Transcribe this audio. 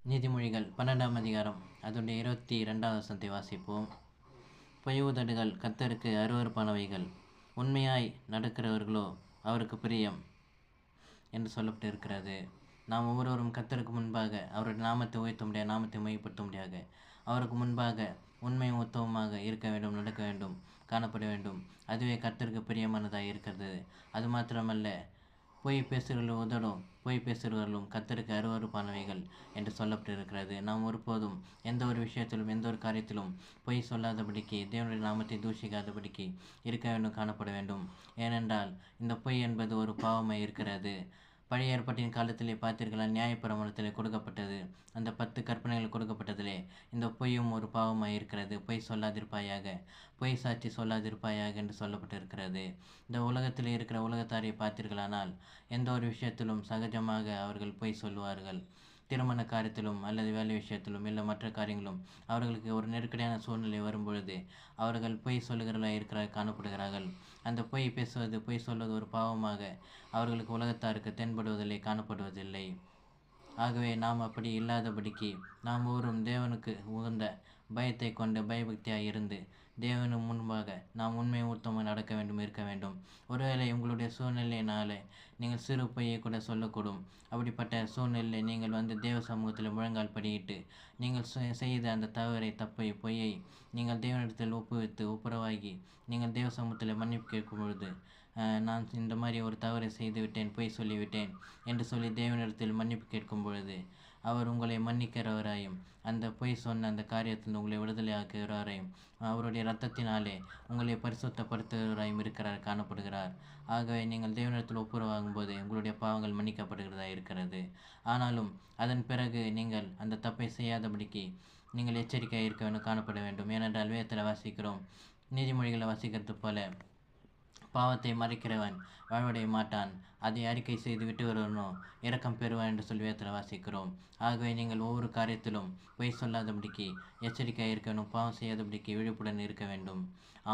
நீதிமொழிகள் 12ஆம் அதிகாரம் அதனுடைய 22வது வசனத்தை வாசிப்போம். பொய் உதடுகள் கர்த்தருக்கு அருவருப்பானவைகள், உண்மையாய் நடக்கிறவர்களோ அவருக்கு பிரியம் என்று சொல்லப்பட்டு இருக்கிறது. நாம் ஒவ்வொருவரும் கர்த்தருக்கு முன்பாக அவருடைய நாமத்தை உயர்த்த முடியாது, நாமத்தை மையப்படுத்த முடியாது. அவருக்கு முன்பாக உண்மையும் உத்தமமாக இருக்க வேண்டும், நடக்க வேண்டும், காணப்பட வேண்டும். அதுவே கர்த்தருக்கு பிரியமானதாக இருக்கிறது. அது மாத்திரமல்ல, பொய் பேசுகிறவர்கள் உதடும் பொய் பேசுகிறவர்களும் கர்த்தருக்கு அருவருப்பானவைகள் என்று சொல்லப்பட்டிருக்கிறது. நாம் ஒருபோதும் எந்த ஒரு விஷயத்திலும் எந்த ஒரு காரியத்திலும் பொய் சொல்லாதபடிக்கு, தேவனுடைய நாமத்தை தூஷிக்காதபடிக்கு இருக்க வேண்டும், காணப்பட வேண்டும். ஏனென்றால் இந்த பொய் என்பது ஒரு பாவமாய் இருக்கிறது. பழைய ஏற்பாட்டின் காலத்திலே பார்த்தீர்களா, நியாயப்பிரமாணத்திலே கொடுக்கப்பட்டது, அந்த 10 கற்பனைகள் கொடுக்கப்பட்டதிலே இந்த பொய்யும் ஒரு பாவமாய் இருக்கிறது. பொய் சொல்லாதிருப்பாயாக, பொய் சாட்சி சொல்லாதிருப்பாயாக என்று சொல்லப்பட்டிருக்கிறது. இந்த உலகத்தில் இருக்கிற உலகத்தாரை பார்த்தீர்களானால் எந்த ஒரு விஷயத்திலும் சகஜமாக அவர்கள் பொய் சொல்லுவார்கள். திருமண காரியத்திலும் அல்லது வேலை விஷயத்திலும் இல்லை மற்ற காரியங்களும் அவர்களுக்கு ஒரு நெருக்கடியான சூழ்நிலை வரும்பொழுது அவர்கள் பொய் சொல்லுகிறவர்களாக காணப்படுகிறார்கள். அந்த பொய் சொல்வது ஒரு பாவமாக அவர்களுக்கு உலகத்தாருக்கு தென்படுவதில்லை, காணப்படுவதில்லை. ஆகவே நாம் அப்படி இல்லாதபடிக்கு நாம் ஒவ்வொருவரும் தேவனுக்கு உகந்த பயத்தை கொண்டு பயபக்தியாக இருந்து தேவனுக்கு முன்பாக நாம் உண்மை உத்தமாக நடக்க வேண்டும், இருக்க வேண்டும். ஒருவேளை உங்களுடைய சூழ்நிலையினாலே நீங்கள் சிறு பொய்யை கூட சொல்லக்கூடும். அப்படிப்பட்ட சூழ்நிலையில் நீங்கள் தேவ சமூகத்தில் முழங்கால் படியிட்டு நீங்கள் செய்த அந்த பொய்யை நீங்கள் தேவனிடத்தில் ஒப்புரவாகி நீங்கள் தேவ சமூகத்தில் மன்னிப்பு கேட்கும் பொழுது, நான் இந்த மாதிரி ஒரு தவறை செய்துவிட்டேன், பொய் சொல்லிவிட்டேன் என்று சொல்லி தேவனிடத்தில் மன்னிப்பு கேட்கும் பொழுது அவர் உங்களை மன்னிக்கிறவராயும் அந்த பொய் சொன்ன அந்த காரியத்தில் உங்களை விடுதலை ஆக்குகிறவராயும் அவருடைய இரத்தத்தினாலே உங்களை பரிசுத்தப்படுத்துகிறவராயும் காணப்படுகிறார். ஆகவே நீங்கள் தேவனிடத்தில் ஒப்புரவாகும் போது உங்களுடைய பாவங்கள் மன்னிக்கப்படுகிறதா இருக்கிறது. ஆனாலும் அதன் பிறகு நீங்கள் அந்த தப்பை செய்யாதபடிக்கு நீங்கள் எச்சரிக்கையாக இருக்க வேண்டும், காணப்பட வேண்டும். ஏனென்றால் வேதத்தில் வாசிக்கிறோம், நீதிமொழிகளை வாசிக்கிறது போல, பாவத்தை மறைக்கிறவன் வாழ்வடைய மாட்டான், அதை அறிக்கை செய்து விட்டு வருவனோ இரக்கம் பெறுவான் என்று சொல்லி வேதத்தில் வாசிக்கிறோம். ஆகவே நீங்கள் ஒவ்வொரு காரியத்திலும் பொய் சொல்லாதபடிக்கு எச்சரிக்கையாக இருக்க வேண்டும், பாவம் செய்யாதபடிக்கு விழிப்புடன் இருக்க வேண்டும்.